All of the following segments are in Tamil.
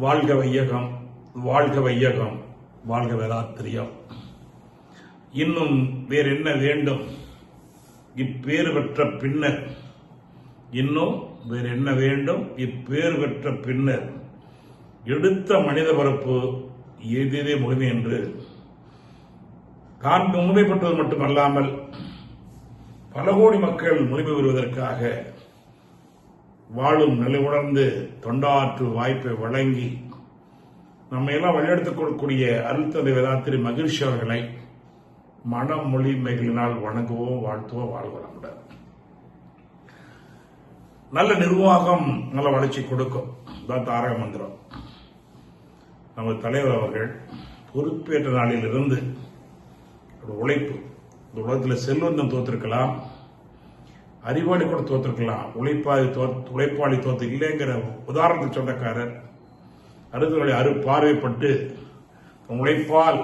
வாழ்க வையகம், வாழ்க வையகம், வாழ்க வேதாத்திரியம். இன்னும் வேற என்ன வேண்டும் இப்பேறு பெற்ற பின்னர்? இன்னும் வேற என்ன வேண்டும் இப்பேறு பெற்ற பின்னர்? எடுத்த மனித பரப்பு எதிரே முழுமை என்று தான் முழுமைப்பட்டது மட்டுமல்லாமல் பல கோடி மக்கள் முழுமை பெறுவதற்காக வாழும் நிலை உணர்ந்து தொண்டாற்று வாய்ப்பை வழங்கி நம்ம எல்லாம் வழிநடத்திக் கொள்ளக்கூடிய அருள்தந்தை வேதாத்திரி மகிழ்ச்சி அவர்களை மனம் மொழி மைகளினால் வணங்குவோம், வாழ்த்துவோம். வாழ்வளமுடன். நல்ல நிர்வாகம் நல்ல வளர்ச்சி கொடுக்கும். தான் தாரக மந்திரம். நமது தலைவர் அவர்கள் பொறுப்பேற்ற நாளில் இருந்து உழைப்பு, இந்த உலகத்தில் செல்வந்தம் தோற்றிருக்கலாம், அறிவாளி கூட தோற்றிருக்கலாம், உழைப்பாளி தோத்து இல்லைங்கிற உதாரணத்துக்கு சொந்தக்காரர் அடுத்தவர்களை பார்வைப்பட்டு உழைப்பால்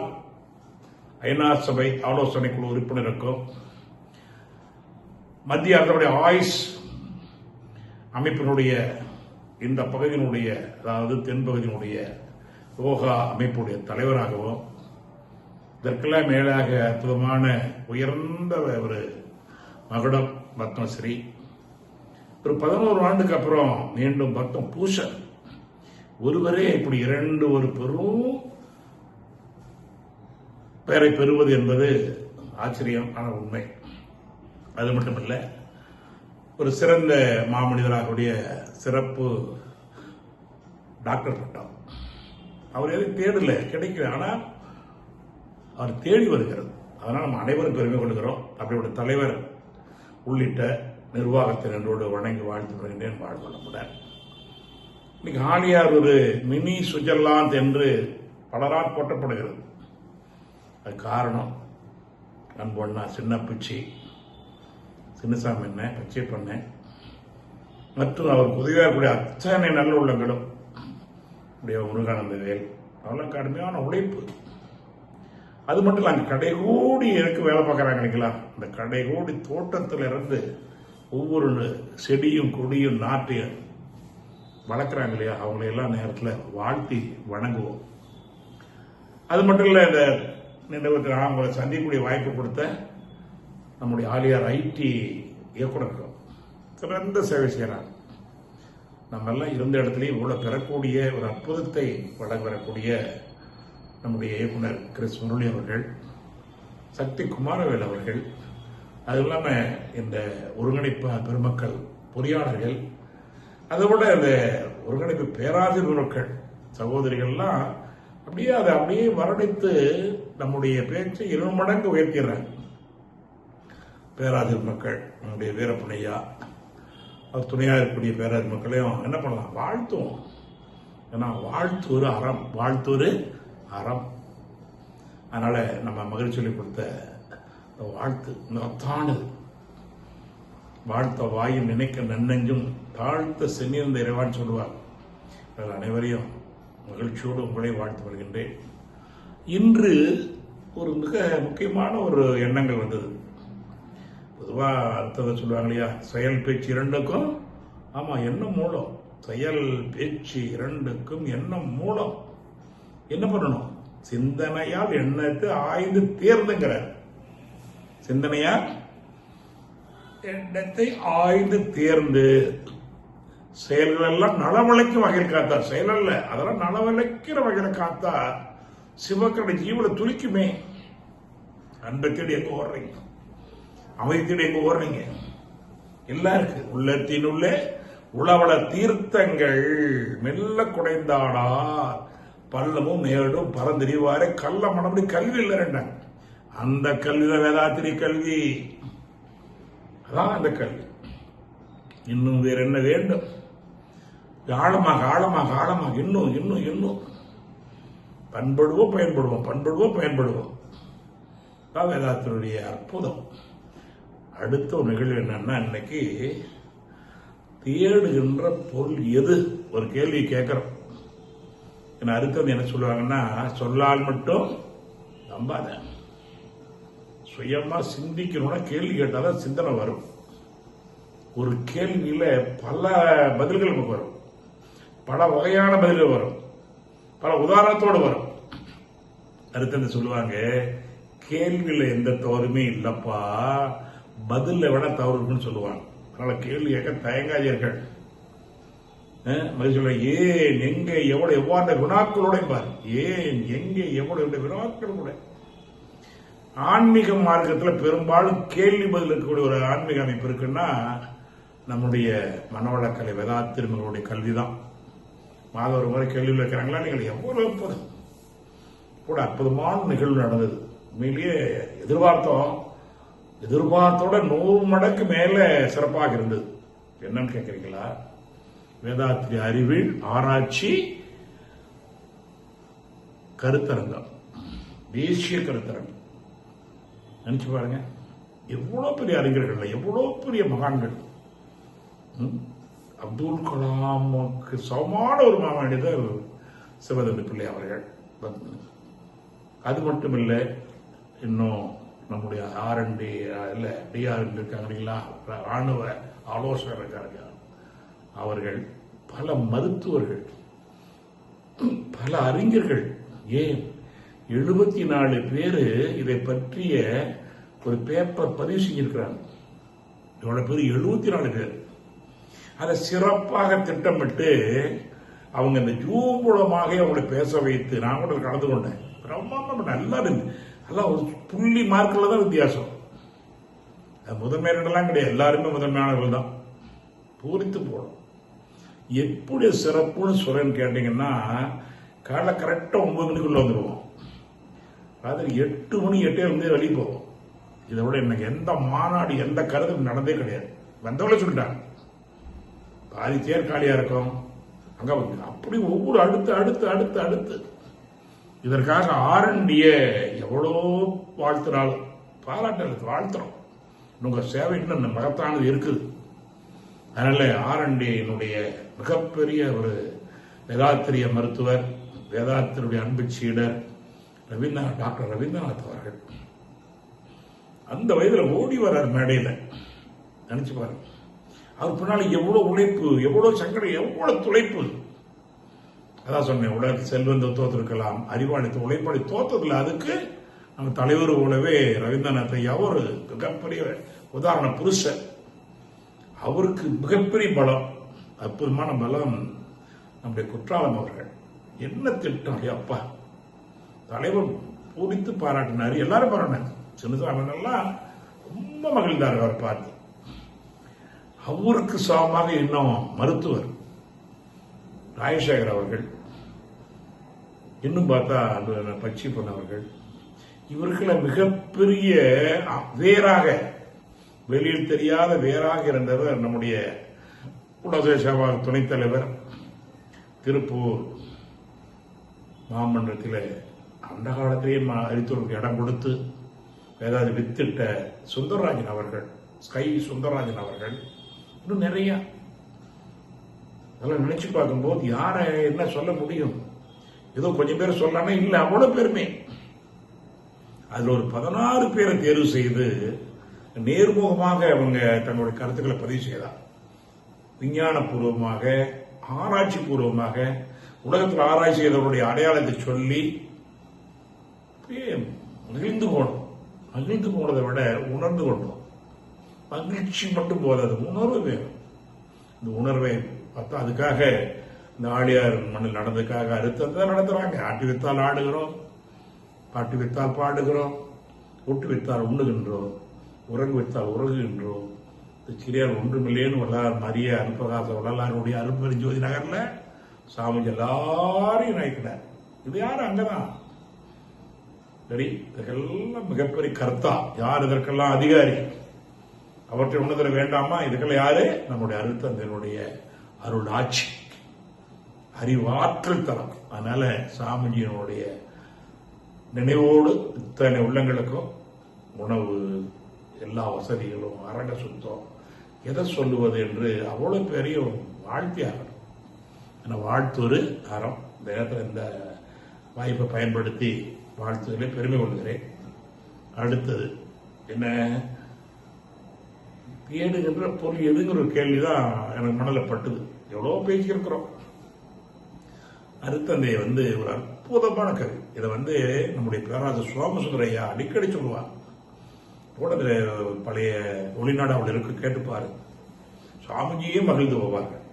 ஐநா சபை ஆலோசனை குழு உறுப்பினருக்கும் மத்திய அரசுடைய ஆயுஷ் அமைப்பினுடைய இந்த பகுதியினுடைய, அதாவது தென்பகுதியினுடைய யோகா அமைப்புடைய தலைவராகவும் இதற்கெல்லாம் மேலாக அற்புதமான உயர்ந்த ஒரு மகுடம் பத்மஸ்ரீ, ஒரு 11 ஆண்டுக்கு அப்புறம் மீண்டும் பத்ம பூஷன் ஒருவரே இப்படி ஒரு பெரும் பெயரை பெறுவது என்பது ஆச்சரியமான உண்மை. அது மட்டுமல்ல, ஒரு சிறந்த மாமனிதராகக்கூடிய சிறப்பு டாக்டர் பட்டம் அவர் எதுவும் தேடல, கிடைக்கல, ஆனால் அவர் தேடி வருகிறது. அதனால் நம்ம அனைவரும் பெருமை கொள்கிறோம். அப்படிப்பட்ட தலைவர் உள்ளிட்ட நிர்வாகத்தின் என்றோடு வணங்கி வாழ்த்து வருகின்றேன். வாழ்வளமுடன். இன்னைக்கு ஆலியார் ஒரு மினி சுவிட்சர்லாந்து என்று பலரால் போற்றப்படுகிறது. அது காரணம் அன்பொண்ணா சின்ன பிச்சி, சின்னசாமி என்ன பச்சை பண்ண மற்றும் அவருக்கு உதவியாக இருக்கக்கூடிய அத்தனை நல்ல உள்ளங்களும் முருகானந்த வேல் அவெல்லாம் கடுமையான உழைப்பு. அது மட்டும் இல்லை, அங்கே கடைகோடி எனக்கு வேலை பார்க்குறாங்க இல்லைங்களா, அந்த கடைகோடி தோட்டத்தில் இருந்து ஒவ்வொரு செடியும் கொடியும் நாட்டையும் வளர்க்குறாங்க இல்லையா, அவங்களையெல்லாம் நேரத்தில் வாழ்த்தி வணங்குவோம். அது மட்டும் இல்லை, இந்த நினைவுக்கு அவங்களை சந்திக்கக்கூடிய வாய்ப்பு கொடுத்த நம்முடைய ஆலியார் ஐடி இயக்குநர்கள் சிறந்த சேவை செய்கிறாங்க. நம்ம எல்லாம் இருந்த இடத்துலையும் இவ்வளோ பெறக்கூடிய ஒரு அற்புதத்தை வழங்க வரக்கூடிய நம்முடைய இயக்குனர் கிறிஸ் முரளி அவர்கள், சக்தி குமாரவேல் அவர்கள், அது இல்லாமல் இந்த ஒருங்கிணைப்பு பெருமக்கள் பொறியாளர்கள், அதோட இந்த ஒருங்கிணைப்பு பேராசிரியர்கள் சகோதரிகள்லாம் அதை அப்படியே வரணித்து நம்முடைய பேச்சை 2 மடங்கு உயர்த்திடுறாங்க. பேராசிரியர் மக்கள் நம்முடைய வீரப்பனையா, அவர் துணையாக இருக்கக்கூடிய பேராசிரியர் மக்களையும் என்ன பண்ணலாம், வாழ்த்துவோம். ஏன்னா வாழ்த்தூர் அறம், வாழ்த்தூர் அறம். அதனால நம்ம மகிழ்ச்சி சொல்லி கொடுத்த வாழ்த்து நத்தானது. வாழ்த்த வாயும் நினைக்க நன்னெஞ்சும் தாழ்த்த சென்னிருந்த இறைவான்னு சொல்லுவார். அனைவரையும் மகிழ்ச்சியோடு உங்களை வாழ்த்து வருகின்றேன். இன்று ஒரு மிக முக்கியமான ஒரு எண்ணங்கள் வந்தது. பொதுவாக அர்த்தத்தை சொல்லுவாங்க இல்லையா, செயல் பேச்சு இரண்டுக்கும், ஆமாம், எண்ணம் மூலம். செயல் பேச்சு இரண்டுக்கும் எண்ணம் மூலம். என்ன பண்ணணும்? சிந்தனையால் எண்ணத்தை ஆய்ந்து தேர்ந்துங்கிறார். சிந்தனையால் எண்ணத்தை ஆய்ந்து தேர்ந்து செயல்கள் எல்லாம் நலவழைக்கும் வகையில் காத்தா, செயல் அல்ல, அதெல்லாம் நலவழைக்கிற வகையில் காத்தா சிவக்கடை ஜீவனை துளிக்குமே. அன்பை தேடி எங்க ஓடுறீங்க, அமைதி தேடி எங்க ஓடுறீங்க? எல்லாம் இருக்கு உள்ளத்தினுள்ளே. உளவள தீர்த்தங்கள் மெல்ல குடைந்தாடா பள்ளமும் மேடும் பறந்தெறிவாரே கள்ள மனப்படி கல்வி இல்லை. அந்த கல்விதான் வேதாத்திரி கல்வி. அதான் அந்த கல்வி. இன்னும் வேற என்ன வேண்டும்? ஆழமாக ஆழமாக ஆழமாக இன்னும் இன்னும் இன்னும் பண்படுவோம், பயன்படுவோம், பண்படுவோம், பயன்படுவோம். வேதாத்தினுடைய அற்புதம். அடுத்த ஒரு நிகழ்வு என்னன்னா, இன்னைக்கு தேடுகின்ற பொருள் எது ஒரு கேள்வி கேட்கிறோம். அடுத்தது என்ன சொல்லுவாங்கன்னா, சொல்லால் மட்டும் நம்பாத, சுயமா சிந்திக்கணும்னா கேள்வி கேட்டாதான் சிந்தனை வரும். ஒரு கேள்வியில பல பதில்கள் நமக்கு வரும், பல வகையான பதில்கள் வரும். பல உதாரணத்தோடு வரும். அடுத்து சொல்லுவாங்க, கேள்வியில எந்த தவறுமே இல்லப்பா, பதில வேணா தவறு இருக்குன்னு சொல்லுவாங்க. அதனால கேள்வி கேட்க தயங்காதீர்கள். ஏன் எங்க எவ்வளவு எவ்வாறு வினாக்களோட பாரு, ஏன் எங்க எவ்வளவு வினாக்கள் கூட. ஆன்மீக மார்க்கத்தில் பெரும்பாலும் கேள்வி பதில் இருக்கக்கூடிய ஒரு ஆன்மீக அமைப்பு இருக்குன்னா நம்முடைய மனவளக்கலை வேதாத்திரிகளுடைய கல்விதான். மாதம் ஒரு முறை கேள்வி வைக்கிறாங்களா, நீங்கள் எவ்வளவு கூட அற்புதமான நிகழ்வு நடந்தது. உண்மையிலேயே எதிர்பார்த்தோட 100 மடங்கு மேல சிறப்பாக இருந்தது. என்னன்னு கேட்கிறீங்களா? வேதாத்திரி அறிவியல் ஆராய்ச்சி கருத்தரங்கம், தேசிய கருத்தரங்கம். நினைச்சு பாருங்க, எவ்வளவு பெரிய அறிஞர்கள், எவ்வளவு பெரிய மகான்கள். அப்துல் கலாமுக்கு சமமான ஒரு மாமனிதர் சிவதம்பி பிள்ளை அவர்கள். அது மட்டும் இல்லை, இன்னும் நம்முடைய R&D DRN இருக்காங்க இல்லைங்களா, ராணுவ ஆலோசகர் இருக்காங்க அவர்கள், பல மருத்துவர்கள், பல அறிஞர்கள், ஏன் 74 பேரு இதை பற்றிய ஒரு பேப்பர் பதிவு செஞ்சிருக்கிறாங்க. எவ்வளவு பேர்? 74 பேர். அதை சிறப்பாக திட்டமிட்டு அவங்க இந்த ஜூம் மூலமாக அவங்களை பேச வைத்து நான் கூட கலந்து கொண்டேன். ரொம்ப நல்லா இருந்து, எல்லாம் ஒரு புள்ளி மார்க்கில் தான் வித்தியாசம். முதன்மை எல்லாம் கிடையாது, எல்லாருமே முதன்மையானவர்கள் தான். பூரித்து போடும். எப்படி சிறப்புன்னு சொல்றேன்னு கேட்டீங்கன்னா, காலை கரெக்டா 9 மணிக்குள்ள வந்துடுவோம். ராத்திரி 8 மணி 8 வெளியே போவோம். இதை விட எனக்கு எந்த மாநாடு எந்த கருத்து நடந்தே கிடையாது. வந்தவங்களே சொல்லிட்டாங்க, பாதி தேர் காலியா இருக்கும் அங்க. அப்படி ஒவ்வொரு அடுத்து அடுத்து அடுத்து அடுத்து இதற்காக R&D எவ்வளோ வாழ்த்தினாலும் பாராட்டல் வாழ்த்துறோம். உங்க சேவை இன்னும் மகத்தானது இருக்குது. அதனால R&D மிகப்பெரிய ஒரு வேதாத்திரிய மருத்துவர், வேதாத்திரியுடைய அன்பு சீடர் டாக்டர் ரவீந்திரநாத் அவர்கள் அந்த வயதுல ஓடி வர்றார் மேடையில. நினைச்சு பாருங்க, அவர் பின்னால எவ்வளவு உழைப்பு, எவ்வளவு சங்கடம், எவ்வளவு துளைப்பு. அதான் சொன்னேன், உலகத்தில் செல்வந்த தோத்திருக்கலாம், அறிவாளி உழைப்பாளி தோத்ததில்லை. அதுக்கு நம்ம தலைவர் போலவே ரவீந்திரநாத் ஐயா ஒரு மிகப்பெரிய உதாரண புருஷர். அவருக்கு மிகப்பெரிய பலம், அற்புதமான பலம் நம்முடைய குற்றாலம் அவர்கள். என்ன திட்டம் அப்பா! தலைவர் பூரித்து பாராட்டினார், எல்லாரும் பாராட்டினார். சின்னசாமிலாம் ரொம்ப மகிழ்ந்தார் அவர் பார்த்து. அவருக்கு சமமாக இன்னும் மருத்துவர் ராஜசேகர் அவர்கள், இன்னும் பார்த்தா பச்சி பொன்னவர்கள், இவர்களை மிகப்பெரிய வேறாக, வெளியில் தெரியாத வேறாக இருந்தவர் நம்முடைய உலக சபா துணைத் தலைவர், திருப்பூர் மாமன்றத்தில் அந்த காலத்திலேயே அறித்தோருக்கு இடம் கொடுத்து ஏதாவது வித்திட்ட சுந்தரராஜன் அவர்கள், ஸ்கை சுந்தரராஜன் அவர்கள், இன்னும் நிறைய. அதெல்லாம் நினைச்சு பார்க்கும்போது யார என்ன சொல்ல முடியும்? ஏதோ கொஞ்சம் பேர் சொல்லாம இல்லை, அவ்வளவு பேருமே. அதுல ஒரு 16 பேரை தேர்வு செய்து நேர்முகமாக அவங்க தங்களுடைய கருத்துக்களை பதிவு செய்தார். விஞ்ஞான பூர்வமாக, ஆராய்ச்சி பூர்வமாக உலகத்தில் ஆராய்ச்சி செய்தவருடைய அடையாளத்தை சொல்லி மகிழ்ந்து போனோம். மகிழ்ந்து போனதை விட உணர்ந்து கொண்டோம். மகிழ்ச்சி மட்டும் போதாது, உணர்வு வேணும். இந்த உணர்வை பார்த்தா அதுக்காக இந்த ஆழியார் மண்ணில் நடந்ததுக்காக அறுத்ததை நடத்துறாங்க. ஆட்டி வித்தால் ஆடுகிறோம், பாட்டு வித்தால் பாடுகிறோம், ஒட்டு வித்தால் உண்ணுகின்றோம், உறங்கு வித்தால் உறங்குகின்றோம். இந்த சிறியார் ஒன்றுமில்லையேன்னு வரலாறு மரிய அருப்பகாச வரலாறுடைய அருப்பெரி ஜோதி நகர்ல சாமி எல்லாரையும் நினைக்கிறார். இது யாரு? அங்கதான். சரி, இதற்கெல்லாம் மிகப்பெரிய கர்த்தா யார்? இதற்கெல்லாம் அதிகாரி. அவற்றை உணர்தர வேண்டாமா? இதுக்கெல்லாம் யாரு? நம்முடைய அருத்தந்தனுடைய அருள் ஆட்சி, அறிவாற்றல் தரம். அதனால சாமிஜியினுடைய நினைவோடு இத்தனை உள்ளங்களுக்கும் உணவு, எல்லா வசதிகளும், அரங்க சுத்தம், எதை சொல்லுவது என்று அவ்வளவு பெரிய வாழ்த்தியாகணும். வாழ்த்துவது அறம். இந்த நேரத்தில் இந்த வாய்ப்பை பயன்படுத்தி வாழ்த்துவதிலே பெருமை கொள்கிறேன். அடுத்தது என்ன? தேடுகின்ற பொருள் எதுங்கிற ஒரு கேள்விதான் எனக்கு மனதில் பட்டுது. எவ்வளோ பேசியிருக்கிறோம். அருத்தந்தை ஒரு அற்புதமான கவி. இதை நம்முடைய பேராசிரியர் சோமசுந்தரையா அடிக்கடி சொல்லுவார். போனது பழைய ஒளிநாடு அவள் இருக்கு, கேட்டுப்பாரு. சுவாமிஜியே மகிழ்ந்து போவார்கள்.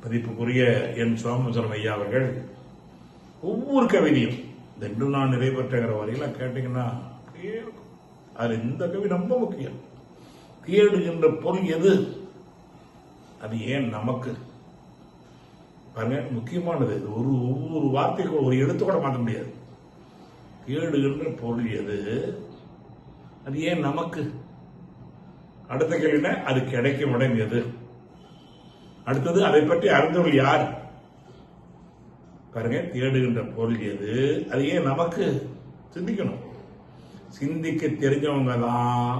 பதிப்புக்குரிய என் சோமசுந்தரம் ஐயா அவர்கள் ஒவ்வொரு கவிதையும் இன்று நான் நிறைவேற்றுகிற வரையெல்லாம் கேட்டீங்கன்னா அது இந்த கவி ரொம்ப முக்கியம். தேடுகின்ற பொருள் எது, அது ஏன் நமக்கு பாருங்க முக்கியமானது. ஒவ்வொரு வார்த்தைக்கு ஒரு எழுத்து கூட மாற்ற முடியாது. தேடுகின்ற பொருள் எது, அது ஏன் நமக்கு. அடுத்த கேள்வினா அது கிடைக்கும் இடம் எது. அடுத்தது அதை பற்றி அறிந்தவர்கள் யார். பாருங்க, தேடுகின்ற பொருள் எது, அது ஏன் நமக்கு. சிந்திக்கணும். சிந்திக்க தெரிஞ்சவங்க தான்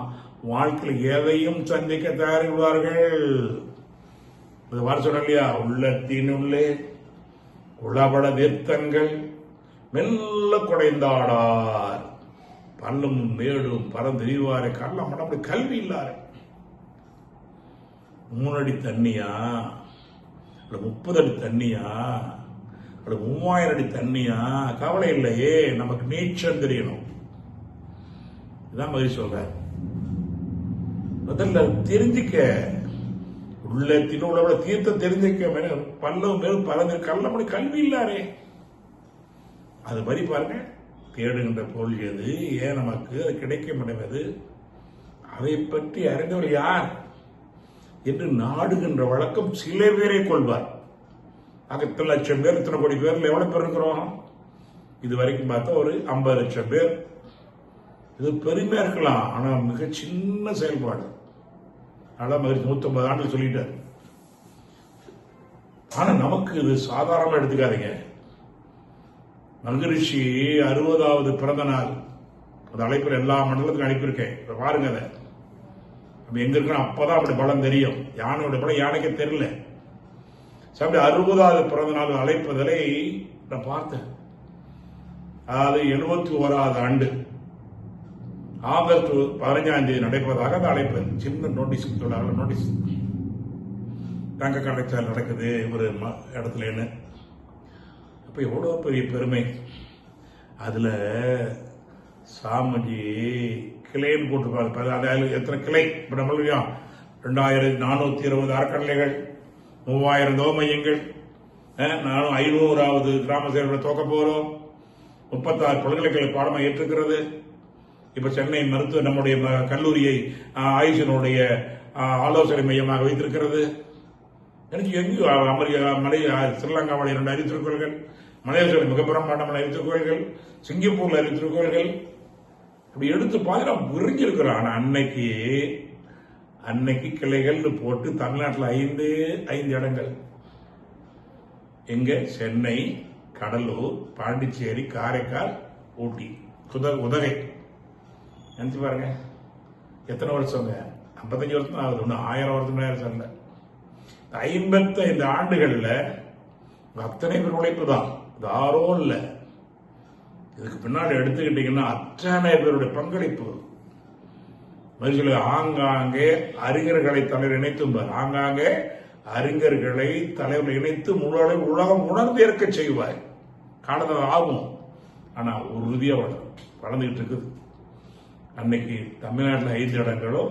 வாழ்க்கையில் எதையும் சந்திக்க தயாரிடுவார்கள். வர சொன்ன இல்லையா, உள்ளத்தினுள்ளே குளபட தீர்த்தங்கள் மெல்ல குடைந்தாடார், பல்லும் மேடும் பறந்தெறிவாரு கல்ல மடப்படி கல்வி இல்லாரு. 3 அடி தண்ணியா, 30 அடி தண்ணியா, 3000 அடி தண்ணியா, கவலை இல்லையே, நமக்கு நீச்சல் தெரியணும். இதான் மகிழ்ச்சி சொல்ற. முதல்ல தெரிஞ்சுக்க, உள்ளத்தின் உள்ள தீர்த்தம் தெரிஞ்சுக்க. பல்லும் மேலும் பறந்து கல்ல கல்வி இல்லாரே. அது மாதிரி பாருங்க, தேடுகின்ற பொருள் எது, ஏன் நமக்கு, அது கிடைக்க முடியாது, அதை பற்றி அறிந்தவர் யார் என்று நாடுகின்ற வழக்கம் சில பேரை கொள்வார். இத்தனை லட்சம் பேர், இத்தனை கோடி பேர்ல எவ்வளவு பேர் இருக்கிறோம்? இது வரைக்கும் பார்த்தா ஒரு 50 லட்சம் பேர். இது பெருமையா இருக்கலாம், ஆனா மிக சின்ன செயல்பாடு. நல்லா மகிழ்ச்சி 150 ஆண்டு சொல்லிட்டார். ஆனா நமக்கு இது சாதாரணமா எடுத்துக்காதீங்க. மகரிஷி 60வது பிறந்த நாள், அந்த அழைப்பு எல்லா மண்டலத்துக்கும் அனுப்பியிருக்கேன். பாருங்க, அதை நம்ம எங்க இருக்கோம் அப்பதான் அப்படி பலம் தெரியும். யானையோட பலம் யானைக்கே தெரியல. 60வது பிறந்த நாள் அழைப்பதலை நான் பார்த்தேன். அதாவது 71வது ஆண்டு ஆகஸ்ட் 15ஆம் தேதி நடைபெறதாக அந்த அழைப்பு. சின்ன நோட்டீஸ் நோட்டீஸ் தங்க கடைச்சால் நடக்குது ஒரு இடத்துலன்னு. அப்ப எவ்வளவு பெரிய பெருமை. அதுல சாமிஜி கிளைன்னு போட்டுருப்பாங்க. அதாவது எத்தனை கிளை இப்ப நம்மளுடைய 2420 அறக்கட்டளைகள், 3000 தோமையங்கள், 500வது கிராம சேவைகளை துவக்க போறோம். 36 பல்கலைக்கழக பாடமாக ஏற்றுக்கிறது. இப்ப சென்னை மருத்துவ நம்முடைய கல்லூரியை ஆயுஷனுடைய ஆலோசனை மையமாக வைத்திருக்கிறது. எனக்கு எங்கேயும் அமெரிக்கா, ஸ்ரீலங்காவில் 2 அறிவித்திருக்கோள்கள், மலேசியாவில் மிக பிரம்மாண்டமான அறிவித்திருக்கோள்கள், சிங்கப்பூர்ல அறிவித்திருக்கோள்கள், இப்படி எடுத்து பார்த்து விரிஞ்சிருக்கிறோம். ஆனா அன்னைக்கு கிளைகள் போட்டு தமிழ்நாட்டில் 5 இடங்கள். எங்க? சென்னை, கடலூர், பாண்டிச்சேரி, காரைக்கால், ஊட்டி, உதகை. நினைச்சு பாருங்க, எத்தனை வருஷங்க? 55 வருஷம் ஆகுது. ஒன்னும் 1000 வருஷம் இல்லை. 55 ஆண்டுகள்ல அத்தனை பேர் உழைப்பு தான், யாரோ இல்லை. இதுக்கு பின்னாடி எடுத்துக்கிட்டீங்கன்னா அத்தனை பேருடைய பங்களிப்பு. மகிழ்ச்சியில் ஆங்காங்கே அறிஞர்களை தலைவர் இணைத்தும்பார். ஆங்காங்கே அறிஞர்களை தலைவர் இணைத்து முழு அளவு உலகம் உணர்ந்து இருக்க செய்வார். காலத்தில் ஆகும், ஆனா உறுதியா வளர்ந்துகிட்டு இருக்குது. அன்னைக்கு தமிழ்நாட்டில் 5 இடங்களோ,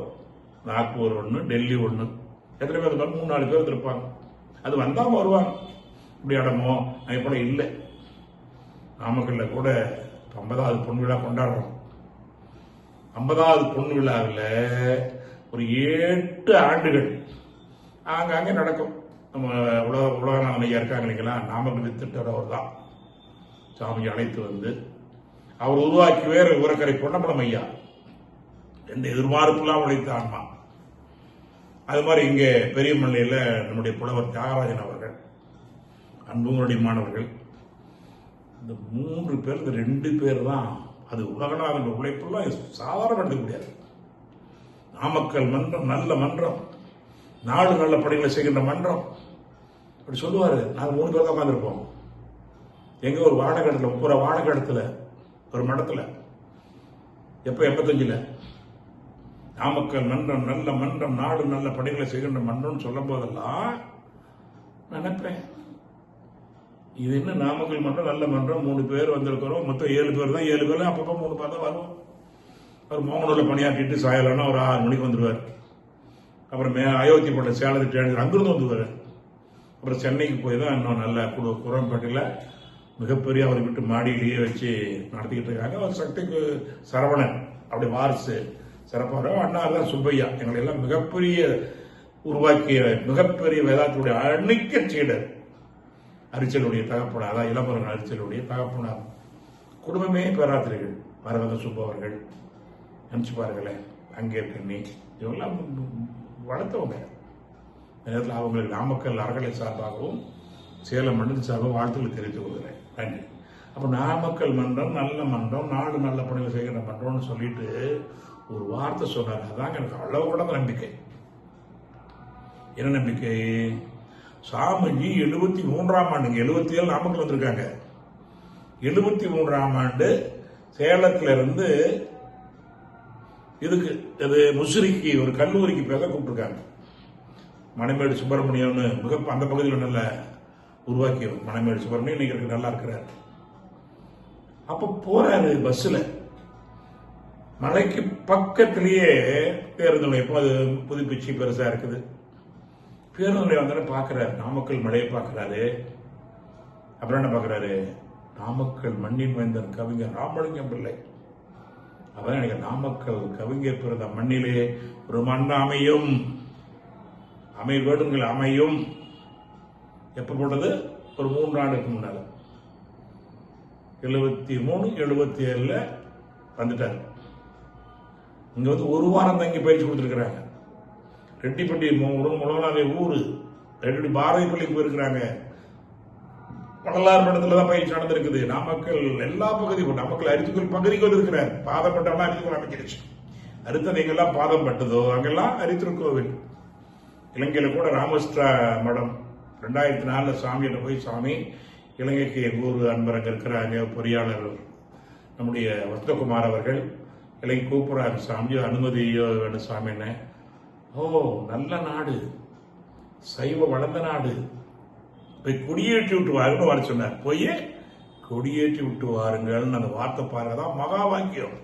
நாக்பூர் 1, டெல்லி 1, எத்தனை பேர் இருந்தாலும் 3-4 பேர் இருப்பாங்க. அது வந்தாம வருவாங்க. இப்படி இடமோ அது போல இல்லை. நாமக்கல்ல கூட 50வது பொன் விழா கொண்டாடுறோம். 50வது பொன் விழாவில் ஒரு 8 ஆண்டுகள் ஆங்காங்கே நடக்கும். நம்ம உலகநாதன் ஐயா இருக்காங்க இல்லைங்களா, நாமக்கல் வித்திட்டவர் அவர் தான். சாமியை அழைத்து அவர் உருவாக்கி வேறு உரக்கரை பொன்னம்பலம் ஐயா, எந்த எதிர்பார்ப்புலாம் உழைத்த ஆன்மா. அது மாதிரி இங்கே பெரியமல்லையில் நம்முடைய புலவர் தியாகராஜன் அவர்கள், அன்புங்களுடைய மாணவர்கள், இந்த 3 பேர், இந்த 2 பேர் தான். அது உலகநாதன் உழைப்பெல்லாம் சாதாரண எடுக்க முடியாது. நாமக்கல் மன்றம் நல்ல மன்றம், நாடு நல்ல பணிகளை செய்கின்ற மன்றம். அப்படி சொல்லுவாரு. நாங்கள் 3 பேர் தான் உட்காந்துருப்போம். எங்க ஒரு வாடகடத்துல, 30 வாடகடத்துல ஒரு மடத்துல. எப்ப? 85ல். நாமக்கல் மன்றம் நல்ல மன்றம், நாடு நல்ல பணிகளை செய்கின்ற மன்றம் சொல்லும் போதெல்லாம் நினைப்பேன், இது என்ன நாமக்கல் மன்றம் நல்ல மன்றம், 3 பேர் வந்திருக்கிறோம், மொத்தம் 7 பேர் தான். 7 பேர்ல அப்பப்போ 3 பேர் தான் வருவோம். அவர் மோகனூரில் பணியாற்றிட்டு சாயலானா ஒரு 6 மணிக்கு வந்துடுவார். அப்புறம் அயோத்தி போட்ட சேலத்து ட்ரெயின் அங்கிருந்து வந்துடுவார். அப்புறம் சென்னைக்கு போய் தான் இன்னும் நல்ல குரம்பேட்டையில் மிகப்பெரிய அவர் விட்டு மாடியிலேயே வச்சு நடத்திக்கிட்டு இருக்காங்க. அவர் சக்திக்கு சரவணன் அப்படி வாரிசு சிறப்பாக அண்ணா தான் சுப்பையா எங்களை எல்லாம் மிகப்பெரிய உருவாக்கிய மிகப்பெரிய வேதாத்துடைய அன்னைக்க சீடர் அரிச்சலுடைய தகப்பனார், அதான் இளம்பரன் அரிச்சலுடைய தகப்பனார். குடும்பமே பேராத்திரிகள். மரகத சுப்பவர்கள் நினைச்சு பாருங்களேன், அங்கே கண்ணி இவெல்லாம் வளர்த்தவங்க. நேரத்தில் அவங்களுக்கு நாமக்கல் அறக்கலை சார்பாகவும் சேலம் மண்டல சார்பாகவும் வாழ்த்துக்களை தெரிவித்துக் கொள்கிறேன். நன்றி. அப்போ நாமக்கல் மன்றம் நல்ல மன்றம், நாடு நல்ல பணிகள் செய்கிற மன்றம்னு சொல்லிட்டு ஒரு வார்த்தை சொன்னார். அதாங்க எனக்கு அவ்வளவு கூட நம்பிக்கை. என்ன நம்பிக்கை? சாமிஜி 73ஆம் ஆண்டுங்க, 77 நாமக்கல் வந்திருக்காங்க. 73ஆம் ஆண்டு சேலத்துல இருந்து இதுக்கு அது முசிறிக்கு ஒரு கல்லூரிக்கு பேச கூப்பிட்டுருக்காங்க. மணமேடு சுப்பிரமணியம்னு அந்த பகுதியில் நல்ல உருவாக்கியவர். மணமேடு சுப்பிரமணியம் இன்னைக்கு நல்லா இருக்கிறார். அப்ப போறாரு பஸ்ல, மலைக்கு பக்கத்திலேயே பேருந்து நிலையம். இப்போ அது புதுப்பிச்சு பெருசா இருக்குது. பேருந்து நிலையம் வந்தாலும் பாக்குறாரு, நாமக்கல் மலையை பாக்குறாரு. அப்புறம் என்ன பாக்குறாரு? நாமக்கல் மண்ணின் மைந்தன் கவிஞர் ராமலிங்கம் பிள்ளை. அதான் எனக்கு நாமக்கல் கவிஞர் பிறந்த மண்ணிலே ஒரு மண் அமையும், வேடுங்கள் அமையும். எப்ப போட்டது? ஒரு 3 ஆண்டுக்கு முன்னால 73 77 வந்துட்டாரு. இங்க வந்து ஒரு வாரம் தங்கி பயிற்சி கொடுத்துருக்காங்க. ரெட்டிப்பட்டி முழங்காவே ஊரு, ரெட்டி பாரதி பள்ளிக்கு போயிருக்கிறாங்க. வள்ளலார் படத்துல தான் பயிற்சி நடந்திருக்குது. நாமக்கல் எல்லா பகுதியும், நாமக்கல் அரித்துக்கல் பகுதிக்கு வந்திருக்கிறார். பாதப்பட்டெல்லாம் அரித்துக்கல் அமைச்சிருச்சு. அடுத்தது எங்கெல்லாம் பாதம் பட்டதோ அங்கெல்லாம் அரித்திருக்கோவில். இலங்கையில கூட ராமஸ்டா மடம் 2004 சாமியிட்ட போய், சாமி இலங்கைக்கு எங்கள் ஊர் அன்பர் அங்கே இருக்கிறாங்க, பொறியாளர் நம்முடைய வசந்தகுமார் அவர்கள் இலங்கை கூப்பிடுறாரு, சாமி அனுமதியோ வேணும் சாமி. என்ன? ஓ, நல்ல நாடு, சைவ வளர்ந்த நாடு, போய் குடியேற்றி விட்டு வாருன்னு வர சொன்னார். போய் கொடியேற்றி விட்டு வாருங்கள் அந்த வார்த்தை பாருங்க, தான் மகா வாக்கியம்.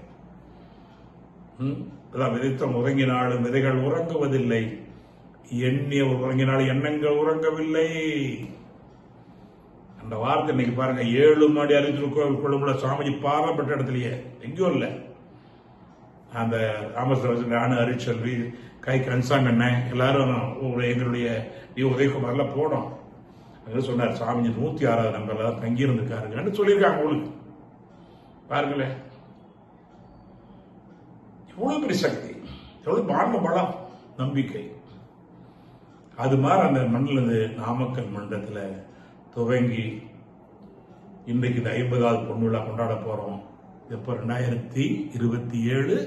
விதைத்த உறங்கினாலும் விதைகள் உறங்குவதில்லை, எண்ணிய உறங்கினாலும் எண்ணங்கள் உறங்கவில்லை. அந்த வார்த்தை இன்னைக்கு பாருங்க, 7 மாடி அறிவிச்சிருக்கோம் கொள்ளுமுள்ள சாமிஜி பாதம் பெற்ற இடத்துலயே, எங்கேயும் இல்லை. அந்த ராமேஸ்வரம் நானு அரிச்செல்வி கை கன்சாமி என்ன எல்லாரும் எங்களுடைய உதயகுமார்ல போனோம். அங்கே சொன்னார், சாமிஜி 106வது நம்பர்ல தான் தங்கி இருந்திருக்காருங்கன்னு சொல்லியிருக்காங்க. உங்களுக்கு பாருங்களேன், எவ்வளவு பெரிய சக்தி, எவ்வளவு பான்ம பலம், நம்பிக்கை. அது மாதிரி அந்த மண்ணில் நாமக்கல் மண்டலத்தில் துவங்கி இன்றைக்கு இந்த 50வது பொன் விழா கொண்டாட போறோம். எப்போ? 2027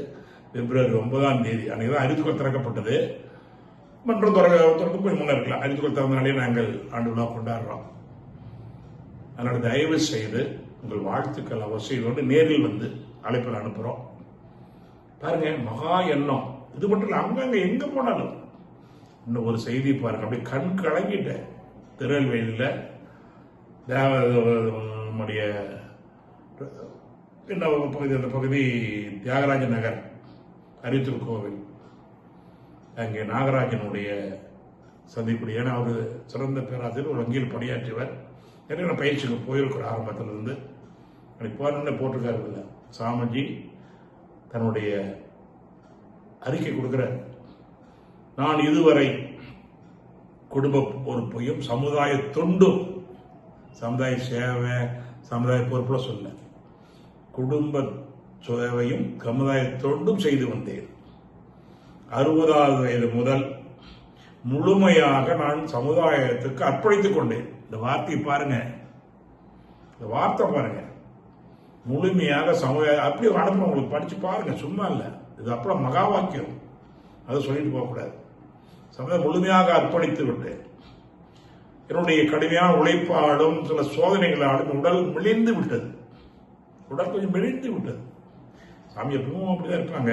பிப்ரவரி 9ஆம் தேதி அன்னைக்கு தான் அரித்துக்கல் திறக்கப்பட்டது. மன்றம் திறந்து போய் முன்னே இருக்கலாம். அரித்துக்கல் திறந்தனாலே நாங்கள் ஆண்டு விழா கொண்டாடுறோம். அதனால தயவு செய்து உங்கள் வாழ்த்துக்கள் அவசியம் நேரில் வந்து அழைப்பில் அனுப்புறோம். பாருங்க, மகா எண்ணம். இது மட்டும் இல்லை, அங்கங்க எங்க போனாலும் இன்னும் ஒரு செய்தி பாருங்க, அப்படியே கண் கலங்கிட்ட. திருநெல்வேலியில் நம்முடைய என்ன பகுதி, அந்த பகுதி தியாகராஜ நகர் அரித்திருக்கோவில், அங்கே நாகராஜனுடைய சந்திப்புடைய, ஏன்னா அவர் சிறந்த பேராசிரியர், ஒரு வங்கியில் பணியாற்றியவர். நிறைய பயிற்சிக்கு போயிருக்கிற ஆரம்பத்திலிருந்து அன்னைக்கு போன போட்டிருக்காரு. இல்லை, சாமிஜி தன்னுடைய அறிக்கை கொடுக்கிறார். நான் இதுவரை குடும்ப பொறுப்பையும் சமுதாய தொண்டும், சமுதாய சேவை சமுதாய பொறுப்புல சொல்ல, குடும்ப சேவையும் சமுதாய தொண்டும் செய்து வந்தேன். 60வது வயது முதல் முழுமையாக நான் சமுதாயத்துக்கு அர்ப்பணித்துக் கொண்டேன். இந்த வார்த்தை பாருங்க, இந்த வார்த்தை பாருங்க, முழுமையாக சமுதாயம். அப்படி அனுப்பணும், உங்களுக்கு படிச்சு பாருங்க, சும்மா இல்லை, இது அப்புறம் மகா வாக்கியம், அதை சொல்லிட்டு போகக்கூடாது. சமுதாயம் முழுமையாக அர்ப்பணித்து விட்டேன். என்னுடைய கடுமையான உழைப்பாலும் சில சோதனைகளாலும் உடல் மெலிந்து விட்டது. உடல் கொஞ்சம் மெலிந்து விட்டது. சாமி எப்பவும் அப்படிதான் இருப்பாங்க.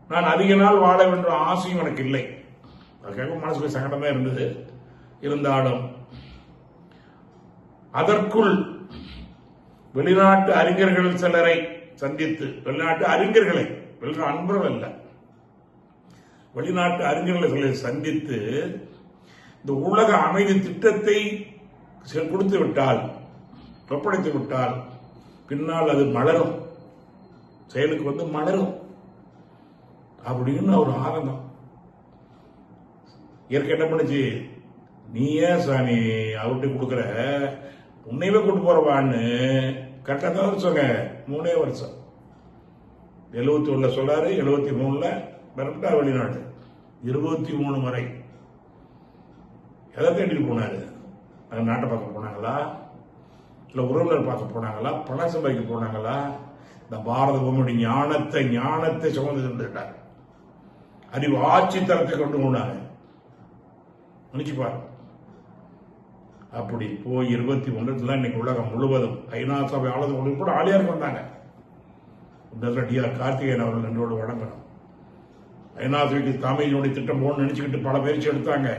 நான் அதிக நாள் வாழ வேண்டிய ஆசையும் எனக்கு இல்லை. அதுக்காக மனசுக்கு சங்கடம் தான் இருந்தது. இருந்தாலும் அதற்குள் வெளிநாட்டு அறிஞர்கள் சிலரை சந்தித்து, வெளிநாட்டு அறிஞர்களை, வெளிநாட்டு அன்பர்கள் அல்ல, வெளிநாட்டு அறிஞர்களை சிலரை சந்தித்து இந்த உலக அமைதி திட்டத்தை கொடுத்து விட்டால், ஒப்படைத்து விட்டால் பின்னால் அது மலரும், செயலுக்கு வந்து மலரும் அப்படின்னு ஒரு ஆதங்கம். இயற்கை என்ன பண்ணுச்சு, நீ ஏன் சாமி அவர்கிட்ட கொடுக்குற, உன்னையவே கூட்டு போறவான்னு கரெக்டாக தான் வருஷங்க 3 வருஷம் 71 சொல்றாரு, 73 பிறப்பிட்டார் வெளிநாடு, 23 வரை எதை தேடிட்டு போனாரு? நாட்டை பார்க்க போனாங்களா, இல்ல உறவினர் பார்க்க போனாங்களா, பணம் சம்பாதிக்க போனாங்களா? இந்த பாரத பூமியுடைய ஞானத்தை சுமந்து சென்றுட்டார். அறிவு ஆட்சி தரத்தை கொண்டு போனாங்க. நினைச்சு பாரு. அப்படி போய் 21 இன்னைக்கு உலகம் முழுவதும் ஐநா சபை ஆளுநர்கள் கூட ஆலியாருக்கு வந்தாங்க. டிஆர் கார்த்திகேயன் அவர்கள் என்றோடு வழங்கணும். ஐநா சபைக்கு தமிழினுடைய திட்டம் போன்னு நினைச்சுக்கிட்டு பல பயிற்சி எடுத்தாங்க.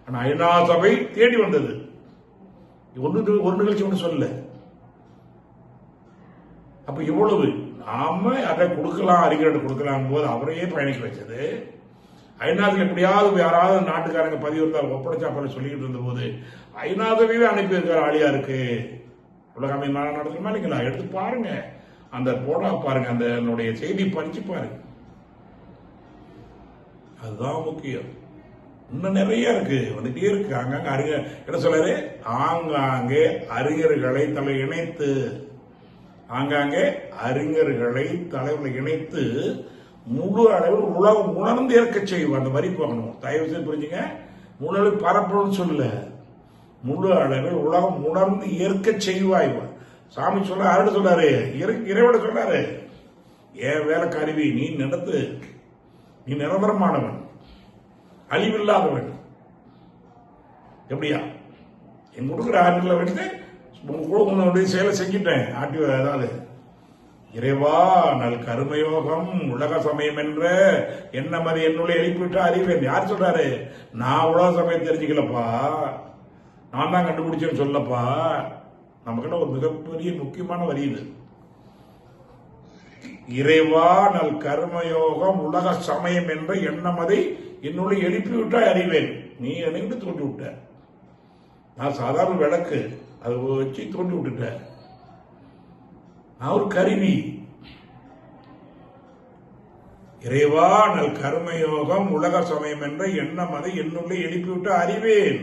ஆனா ஐநா சபை தேடி வந்தது. ஒரு நிகழ்ச்சி ஒன்று சொல்ல. அப்ப இவ்வளவு நாம அதை கொடுக்கலாம், அறிஞர்கள் கொடுக்கலாம் போது அவரையே பயணிக்க வச்சது. ஐநாதுக்கு எப்படியாவது யாராவது நாட்டுக்காரங்க பதிவு இருந்தால் ஒப்படைச்சா போல சொல்லிக்கிட்டு இருந்த போது ஐநாதவே அனுப்பி இருக்காரு ஆலியாருக்கு. உலக அமைதி மாநாடு நடத்தணுமா இல்லைங்களா? எடுத்து பாருங்க, அந்த போடா பாருங்க, அந்த என்னுடைய செய்தி படிச்சு பாருங்க. அதுதான் முக்கியம். இன்னும் நிறைய இருக்கு, வந்துட்டே இருக்கு. அங்கங்க அறிஞர் என்ன சொல்றாரு, ஆங்காங்கே அறிஞர்களை தலை இணைத்து, ஆங்காங்கே அறிஞர்களை தலைவர்களை இணைத்து முழு அளவில் உலகம் உணர்ந்து ஏற்க செய்வோம். அந்த வரி போகணும், தயவு செய்து புரிஞ்சுங்க. முழு அளவில் பரப்பணும்னு சொல்லல, முழு அளவில் உலகம் உணர்ந்து ஏற்க செய்வாய். சாமி சொல்ற, அருடு சொல்றாரு, இறைவனை சொல்றாரு, ஏன் வேலை கருவி, நீ நடத்து, நீ நிரந்தரமானவன், அழிவில்லாதவன். எப்படியா என் கொடுக்குற ஆற்றில் வந்து உன்னுடைய செயலை செஞ்சுட்டேன். ஆட்டி அதாவது இறைவா நல் கருமயோகம் உலக சமயம் என்ற எண்ணமதி என்னுடைய எழுப்பிவிட்டு அறிவேன். யார் சொல்றாரு? நான் உலக சமயம் தெரிஞ்சுக்கலப்பா, நான் தான் கண்டுபிடிச்சேன்னு சொல்லப்பா. நமக்கிட்ட ஒரு மிகப்பெரிய முக்கியமான வரி இது. இறைவா நல் கர்மயோகம் உலக சமயம் என்ற எண்ணமதை என்னுடைய எழுப்பிவிட்டா அறிவேன். நீ எனக்கு தோண்டி விட்ட, நான் சாதாரண விளக்கு, அதை வச்சு தோண்டி விட்டுட்ட. நான் ஒரு கருவி. இறைவா நல் கர்மயோகம் உலக சமயம் என்ற எண்ணம் அதை என்னுள்ளே எழுப்பிவிட்டு அறிவேன்.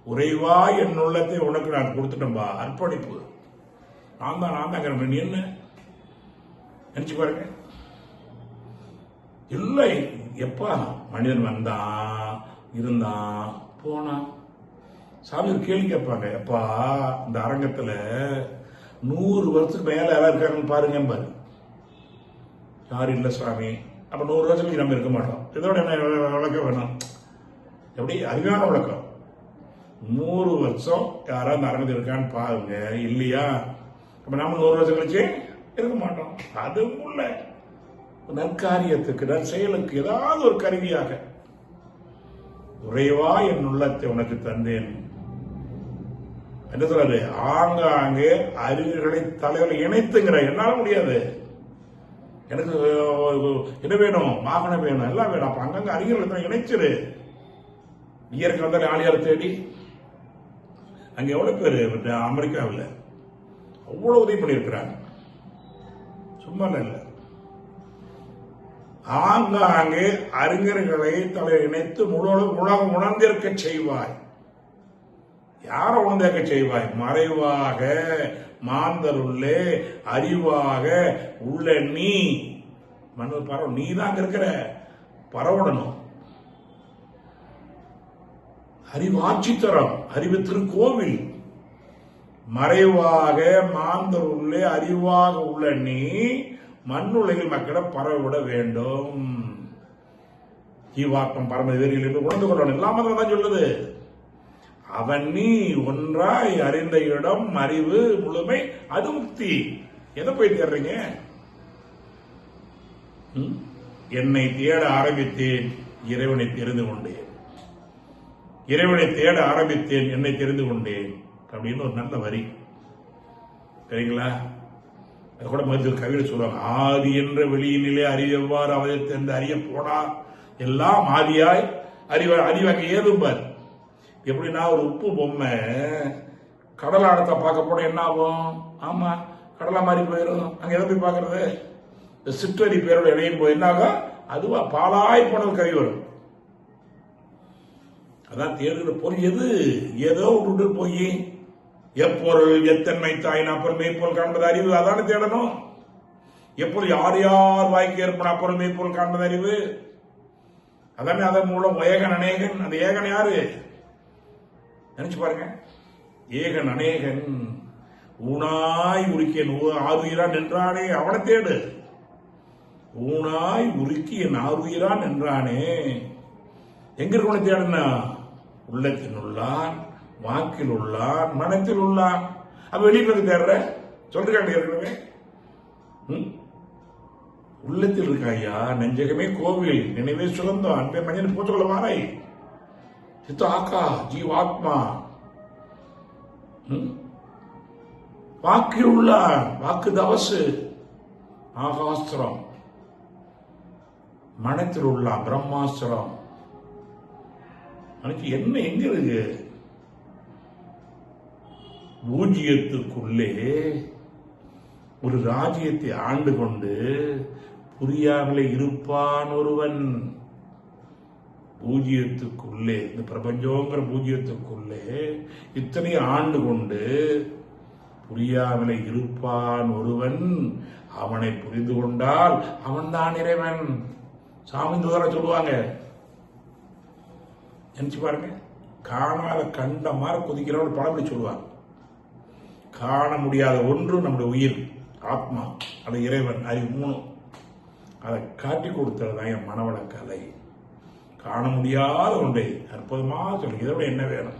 உறைவா என் உள்ளத்தை உனக்கு நான் கொடுத்துட்டேன்பா, அர்ப்பணிப்பு. நான் தான் கர்மன். என்ன நினைச்சு பாருங்க. இல்லை, எப்பா மனிதன் வந்தான், இருந்தான், போனான். சாமி ஒரு கேள்வி கேட்பாங்க, எப்பா இந்த அரங்கத்துல 100 வருஷத்துக்கு மேல யாரா இருக்காங்கன்னு பாருங்க பாரு. யாரும் இல்லை சாமி. அப்ப 100 வருஷத்துக்கு நம்ம இருக்க மாட்டோம். இதோட என்ன விளக்கம் வேணும்? எப்படி அறிவான விளக்கம். 100 வருஷம் யாராவது இந்த அரங்கத்தில் இருக்கான்னு பாருங்க. இல்லையா? அப்ப நாம 100 வருஷம் கழிச்சு இருக்க மாட்டோம். அது உள்ள நற்காரியத்துக்கு, நற்செயலுக்கு ஏதாவது ஒரு கருவியாக உறைவா என் உள்ளத்தை உனக்கு தந்தேன். என்ன சொல்றாரு? ஆங்காங்கே அறிஞர்களை தலைவர்களை இணைத்துங்கிற. என்னால முடியாது, எனக்கு என்ன வேணும், வாகனம் வேணும், எல்லாம் வேணும். அப்ப அங்கங்க அறிஞர்களை இணைச்சிரு. இயற்கை வந்தாலே ஆலியார் தேடி அங்க எவ்வளவு பேர் அமெரிக்காவில் அவ்வளவு உதவி பண்ணியிருக்கிறாங்க. சும்மா இல்ல. ஆங்காங்கே அறிஞர்களை தலை இணைத்து உலகம் உணர்ந்திருக்க செய்வாய். யார உணர்ந்திருக்க செய்வாய்? மறைவாக மாந்தருள்ளே அறிவாக உள்ள நீ மனு பரவ. நீ தான் இருக்கிற, பரவடணும். அறிவாட்சி தரம், அறிவு திருக்கோவில். மறைவாக மாந்தருள்ளே அறிவாக உள்ள நீ மண்ணுலகில் மக்களை பரவிவிட வேண்டும். ஜீவாக்கம் பரம வேறில் என்று உணர்ந்து கொள்ளணும். இல்லாம தான் சொல்லுது. அவன் நீ ஒன்றாய் அறிந்த இடம் அறிவு முழுமை, அது முக்தி. எதை போய் தேடுறீங்க? என்னை தேட ஆரம்பித்தேன், இறைவனை தெரிந்து கொண்டேன். இறைவனை தேட ஆரம்பித்தேன், என்னை தெரிந்து கொண்டேன். அப்படின்னு ஒரு நல்ல வரி. சரிங்களா? அது கூட மருத்துவ கவிதை சொல்லுவாங்க, ஆதி என்ற வெளியினிலே அறிவெவ்வாறு அவதரித்த அறிய போனா எல்லாம் ஆதியாய் அறிவாங்க ஏதும்பார். எப்படின்னா ஒரு உப்பு பொம்மை கடல் ஆழத்தை பார்க்க போன என்ன ஆகும்? ஆமா, கடலை மாதிரி போயிடும். அங்க எதை போய் பார்க்கறது? இந்த சிற்றறி பேரோட இணையும் போய் என்ன ஆகும்? அதுவா பாலாய் போனது கவி வரும். அதான் தேடுகிற பொருள் எது? ஏதோ விட்டு போய் எப்பொருள் எத்தன்மை தாயின் அப்புறம் மெய்ப்பொருள் காண்பது அறிவு, அதான தேடணும். எப்பொருள் யார் யார் வாய்க்கு ஏற்படும் அப்புறம் மெய்ப்பொருள் காண்பது அறிவு, அதானே. அதன் மூலம் ஏகன் அநேகன். அந்த ஏகன் யாரு? நினைச்சு பாருங்க. ஏகன் அநேகன் ஊனாய் உருக்கியன் ஆறுயிரான் நின்றானே, அவனை தேடு. ஊனாய் உருக்கியன் ஆறுயிரான் நின்றானே, எங்க இருக்கணும் தேடுனா? உள்ளத்தில் உள்ளான், வாக்கில் உள்ளான், மனத்தில் உள்ளான். அப்ப வெளியில தேடுற சொல்றாங்க ஏற்கனவே. உள்ளத்தில் இருக்காயா, நெஞ்சகமே கோவில், நினைவே சுகந்தம், அன்பே மஞ்சள் பூத்துக்கொள்ள மாறாய், சித்த ஆக்கா ஜீவாத்மா. வாக்கில் உள்ளான், வாக்கு தவசு ஆகாஸ்திரம், மனத்தில் உள்ளான் பிரம்மாஸ்திரம். என்ன எங்க இருக்கு? பூஜ்யத்துக்குள்ளே ஒரு ராஜ்யத்தை ஆண்டு கொண்டு புரியாமலே இருப்பான் ஒருவன். பூஜ்யத்துக்குள்ளே, இந்த பிரபஞ்சங்கிற பூஜ்யத்துக்குள்ளே இத்தனை ஆண்டு கொண்டு புரியாமலே இருப்பான் ஒருவன். அவனை புரிந்து கொண்டால் அவன் தான் இறைவன். சாமி சொல்லுவாங்க. நினைச்சு பாருங்க. காணாத கண்ட மாதிரி குதிக்கிறவன் பழமொழி சொல்லுவாங்க. காண முடியாத ஒன்று நம்முடைய உயிர், ஆத்மா, அது இறைவன், அறிவு, மூணு. அதை காட்டி கொடுத்ததுதான் என் மனவள கலை. காண முடியாத ஒன்றை அற்புதமாக சொல்லி, இதை விட என்ன வேணும்?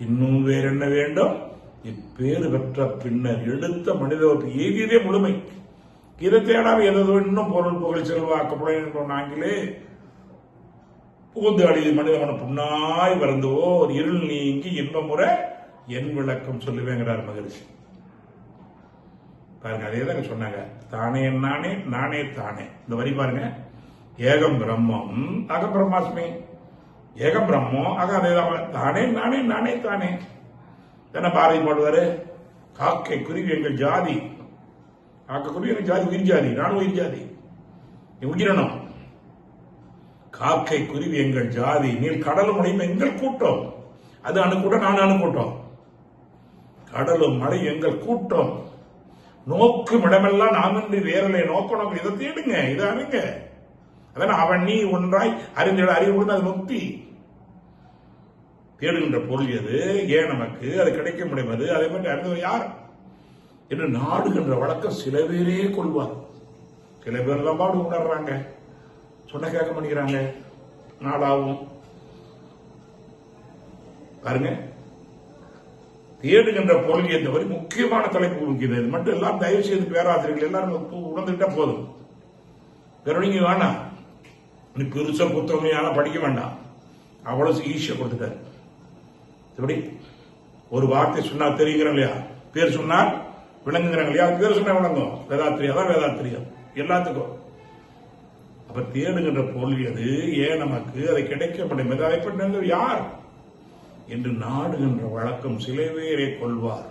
இன்னும் வேற என்ன வேண்டும்? இப்பேறு பெற்ற பின்னர் எடுத்த மனிதர்களுக்கு எய்தியதே முழுமை. இதை தேடாம எதோ இன்னும் பொருள் புகழ் செல்வாக்கப்படும் நாங்களே புகுந்து அழிது மனிதவன புண்ணாய் வருந்துவோ ஒரு இருள் நீங்கி இன்பமுறை என் விளக்கம் சொல்லுவேங்கிறார் மகரிஷி. பாருங்க, அதே தான் சொன்னாங்க. தானே நானே, நானே தானே. இந்த வரி பாருங்க. ஏகம் பிரம்மம் அகம் பிரம்மாஸ்மி. ஏகம் பிரம்மம் அக அதேதான். தானே நானே, நானே தானே. என்ன பாரதி பாடுவாரு? காக்கை குருவி எங்கள் ஜாதி. காக்கை குருவி எங்கள் ஜாதி, உயிர் ஜாதி. நானும் உயிர் ஜாதி, உயிரினம். காக்கை குருவி எங்கள் ஜாதி, நீர் கடலும் மழையும் எங்கள் கூட்டம். அது அணுக்கூட்டம், நான் அணுக்கூட்டம். கடலும் மழை எங்கள் கூட்டம். நோக்கும் இடமெல்லாம் நாமின்றி வேறலை நோக்கணும். இதை தேடுங்க, இதை அறிங்க. அதான் அவன் நீ ஒன்றாய் அறிஞர் அறிவு கொடுத்து அது முக்தி. தேடுகின்ற பொருள் எது, ஏன் நமக்கு அது கிடைக்க முடியாது, அதை பற்றி அறிந்தவர் யார் என்று நாடுகின்ற வழக்கம் சில பேரே கொள்வார். சில பேர் தான் பாடு உணர்றாங்க, சொன்ன கேட்க மாட்டேங்கிறாங்க. நாளாகும் பாருங்க. தேடுகின்ற பொருள் என்ற வரை முக்கியமான தலைப்பு முக்கியது. இது மட்டும் எல்லாம் தயவு செய்து பேராசிரியர்கள் எல்லாரும் உணர்ந்துட்டா போதும். பெருணிங்க வேண்டாம், நீ பெருசா புத்தகமையான படிக்க வேண்டாம். அவ்வளவு ஈஸியா கொடுத்துட்டாரு. எப்படி ஒரு வார்த்தை சொன்னா தெரியுங்கிறோம் இல்லையா? பேர் சொன்னால் விளங்குங்கிறாங்க இல்லையா? பேர் சொன்னா விளங்கும். வேதாத்திரியா தான் வேதாத்திரியம் எல்லாத்துக்கும். அப்ப தேடுகின்ற பொருள் எது, ஏன் நமக்கு அதை கிடைக்க முடியும், அதை பற்றி யார் என்று நாடுகின்ற வழக்கம் சில பேரை கொள்வார்.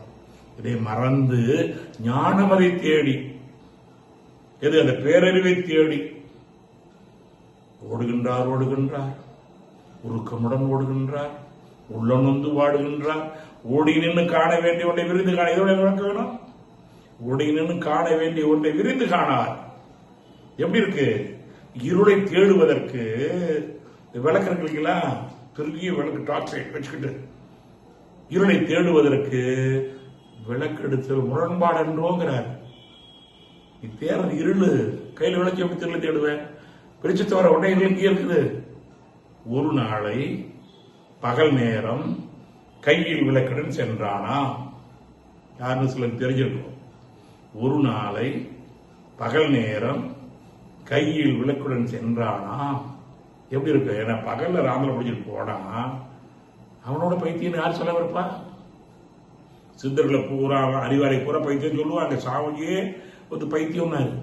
இதை மறந்து ஞானமதை தேடி, எது அந்த பேரறிவை தேடி ஓடுகின்றார். உருக்கமுடன் ஓடுகின்றார், உள்ளொந்து வாடுகின்றார். ஓடி நின்று காண வேண்டிய ஒன்றை விரிந்து காண இதோட விளக்க வேணும். ஓடி நின்று காண வேண்டிய ஒன்றை விரிந்து காணார். எப்படி இருக்கு? இருளை தேடுவதற்கு விளக்கு இருக்குங்களா? பெரிய விளக்கு டார்ச் வச்சுக்கிட்டு இருளை தேடுவதற்கு விளக்கெடுத்து முரண்பாடு என்றோங்கிறார். நீ தேர்றது இருளு, கையில் விளக்கு எப்படி திருளை தேடுவேன்? பிரிச்சு தவிர உடனே இங்கே இருக்குது. ஒரு நாளை பகல் நேரம் கையில் விளக்குடன் சென்றானா? யாருன்னு சிலருக்கு தெரிஞ்சிருக்கும். ஒரு நாளை பகல் நேரம் கையில் விளக்குடன் சென்றானா? எப்படி இருக்கு? ஏன்னா பகல்ல ராமலை முடிஞ்சிட்டு போனா அவனோட பைத்தியம் யார் சொல்ல இருப்பா? சித்தர்களை பூரா அறிவாரை பூரா பைத்தியம் சொல்லுவாங்க. சாமியே ஒரு பைத்தியம்னாரு.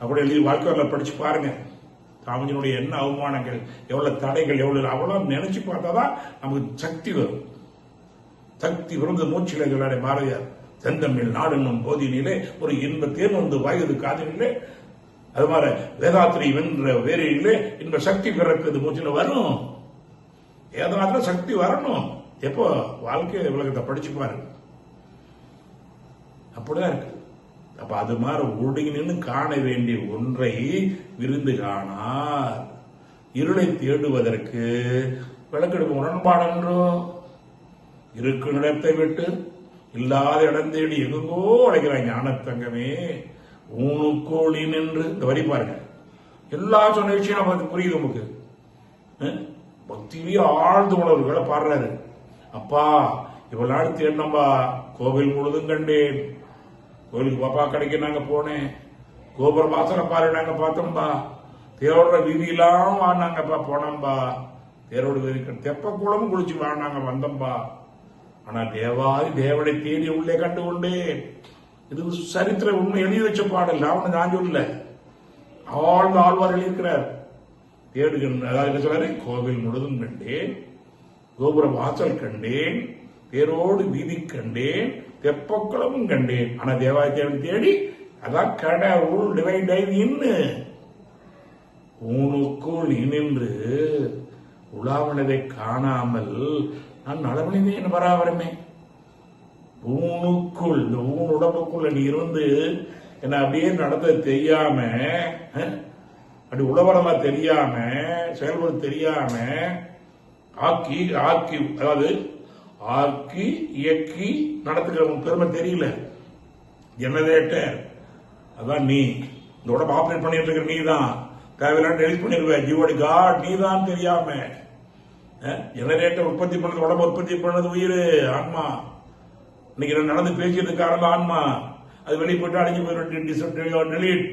அப்படி எழுதி வாழ்க்கை வரலாறு படிச்சு பாருங்க. சாமிஜினுடைய என்ன அவமானங்கள், எவ்வளவு தடைகள், எவ்வளவு அவ்வளவு நினைச்சு பார்த்தாதான் நமக்கு சக்தி வரும். சக்தி வரும். மூச்சில சொல்லாரு பாரதியார், செந்தமிழ் நாடுன்னும் போதினிலே ஒரு இன்ப தேன் வந்து வாயுது காதினிலே, அது மாதிரி வேதாத்திரி வென்ற வேரையிலே இன்ப சக்தி பிறக்குது மூச்சில வரும். ஏதாவது சக்தி வரணும். எப்போ வாழ்க்கை உலகத்தை படிச்சு பாருங்க. அப்படிதான் இருக்கு. அப்ப அது மாதிரி ஒடுங்கி நின்று காண வேண்டிய ஒன்றை விருந்து காணார். இருளை தேடுவதற்கு விளக்கெடுப்பு உடன்பாடன்றோ. இருக்கும் இடத்தை விட்டு இல்லாத இடம் தேடி எங்கோ அழைக்கிறாங்க. ஞானத்தங்கமே ஊனுக்கோழி நின்று இந்த வரி பாருங்க. எல்லா சொன்ன விஷயம் நமக்கு புரியுது. நமக்கு பக்தியிலேயே ஆழ்ந்து உணர்வுகளை பாடுறாரு. அப்பா இவ்வளவு நாள் தேடினம்பா, கோவில் முழுதும் கண்டேன். கோவிலுக்கு பாப்பா கடைக்கு நாங்க போனேன். கோபுர வாசனை பாரு நாங்க பார்த்தோம்பா. தேரோட வீதியெல்லாம் வாடினாங்கப்பா போனோம்பா. தேரோடு வீதி தெப்ப கூடமும் குளிச்சு வாடினாங்க வந்தோம்பா. ஆனா தேவாதி தேவனை தேடி உள்ளே கண்டு கொண்டேன். இது சரித்திர உண்மை எழுதி வச்ச பாடல். அவனு நான் சொல்லல, ஆழ்ந்த ஆழ்வார்கள் இருக்கிறார். தேடுகின்ற அதாவது என்ன சொல்றாரு, கோவில் முழுதும் கண்டேன், கோபுர வாசல் கண்டேன், தேரோடு வீதி கண்டேன், தெப்பக்குளமும் கண்டேன். ஆனா தேவாதி தேவனை தேடி அதான் கடவுள் டிவைடை நின்று ஊனுக்குள் நின்று உலாவனதை காணாமல் நான் நலவழிந்தேன் பராபரமே. ஊனுக்குள் இந்த ஊன் உடம்புக்குள்ள நீ இருந்து என்ன அப்படியே நடத்த தெரியாம, அப்படி உளவரமா தெரியாம, செயல்பட தெரியாம, ஆக்கி ஆக்கி அதாவது ஆக்கி இயக்கி நடத்துகிற பெருமை தெரியல. ஜெனரேட்டர் அதான் நீ. இந்த உடம்பு ஆபரேட் பண்ணிட்டு இருக்கிற நீ தான். தேவையில்லாம டெலிட் பண்ணிருவ. ஜீவோடி காட் நீ தான் தெரியாம. ஜெனரேட்டர் உற்பத்தி பண்ணது, உடம்பு உற்பத்தி பண்ணது உயிர், ஆன்மா. இன்னைக்கு நடந்து பேசியது காரணம் ஆன்மா. அது வெளியே போயிட்டு அழிஞ்சு போயிடும். டெலிட்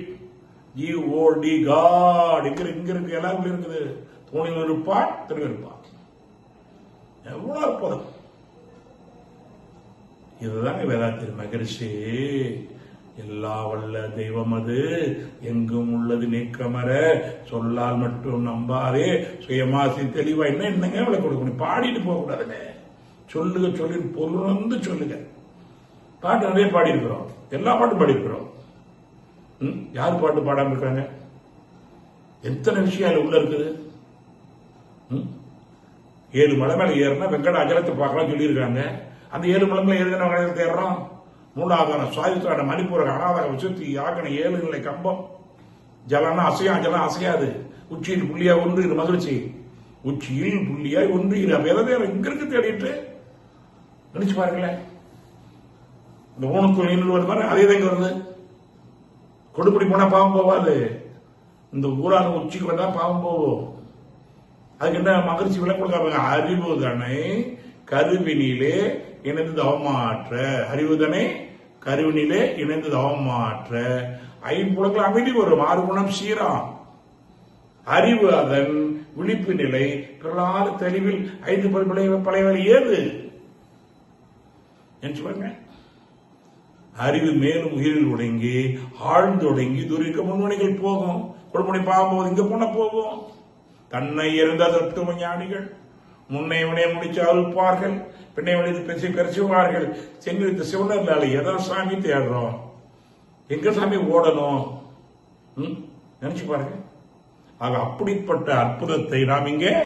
ஜிஓடி காட் இங்க இருக்கு, எல்லாருக்கும் இருக்குது. தூணில் இருப்பான், திரும்ப இருப்பான். எவ்வளவு அற்புதம். இதுதாங்க வேதாத்திரி மகரிஷி. எல்லா வல்ல தெய்வம் அது எங்கும் உள்ளது நீக்கமர சொல்லால் மட்டும் நம்பாதே சுயமாசி தெளிவா. என்னங்க அவளை கொடுக்கணும். பாடிட்டு போக கூடாதுங்க. சொல்லுங்க, சொல்லி பொருள் சொல்லுங்க. பாட்டு நிறைய பாடி இருக்கிறோம். எல்லா பாட்டும் பாடி இருக்கிறோம். யாரு பாட்டு பாடாம இருக்காங்க? எத்தனை விஷயம் அதுல உள்ள இருக்குது. 7 மலை மேல ஏறினா வெங்கட அஜலத்தை பார்க்கலாம் சொல்லியிருக்காங்க. அந்த 7 மலை மேல ஏறுகிற தேடுறோம். மூலாதாரம் சுவாதித்தான மணிப்பூர அனாதக விசுத்தி யாகன 7 நிலை கம்பம். ஜலனா அசையா, ஜலம் அசையாது. உச்சியில் புள்ளியா ஒன்று இது மகிழ்ச்சி. உச்சியில் புள்ளியாய் ஒன்று இது வேற இங்க இருக்கு தேடிட்டு நினைச்சு பாருங்களேன். இந்த ஊனுக்குள் நீண்டு வருது பாரு, அதே தான் வருது. கொடுமுடி போனா பாவம் போவாது. இந்த ஊரான உச்சிக்கு வந்தா பாவம் போவோம். அதுக்கு என்ன மகிழ்ச்சி விலை கொடுக்காங்க. அறிவுதனை கருவினிலே இணைந்து தவமாற்ற, அறிவுதனை கருவினிலே இணைந்து தவமாற்ற ஐம்புலங்கள் அமைதி வரும். 6 குணம் சீராம். அறிவு அதன் விழிப்பு நிலை பிறலாத தெளிவில் 5 பழையவழி ஏது நினைச்சு பாருங்க. அறிவு மேலும் உயிரில் உடங்கி ஆழ்ந்து ஒடுங்கி துரிக்க முன்மணிகள் போகும். கொடுமுடி பாகும்போது இங்க போன போகும். தன்னை இருந்த தத்துவ ஞானிகள் முன்னை வினைய முடிச்சு அறுப்பார்கள், பின்னை வழித்து பேசி பெருசுவார்கள். செங்கிருத்த சிவனர்லால எதை சாமி தேடுறோம், எங்க சாமி ஓடணும் நினைச்சு பாருங்க. ஆக அப்படிப்பட்ட அற்புதத்தை நாம் இங்கே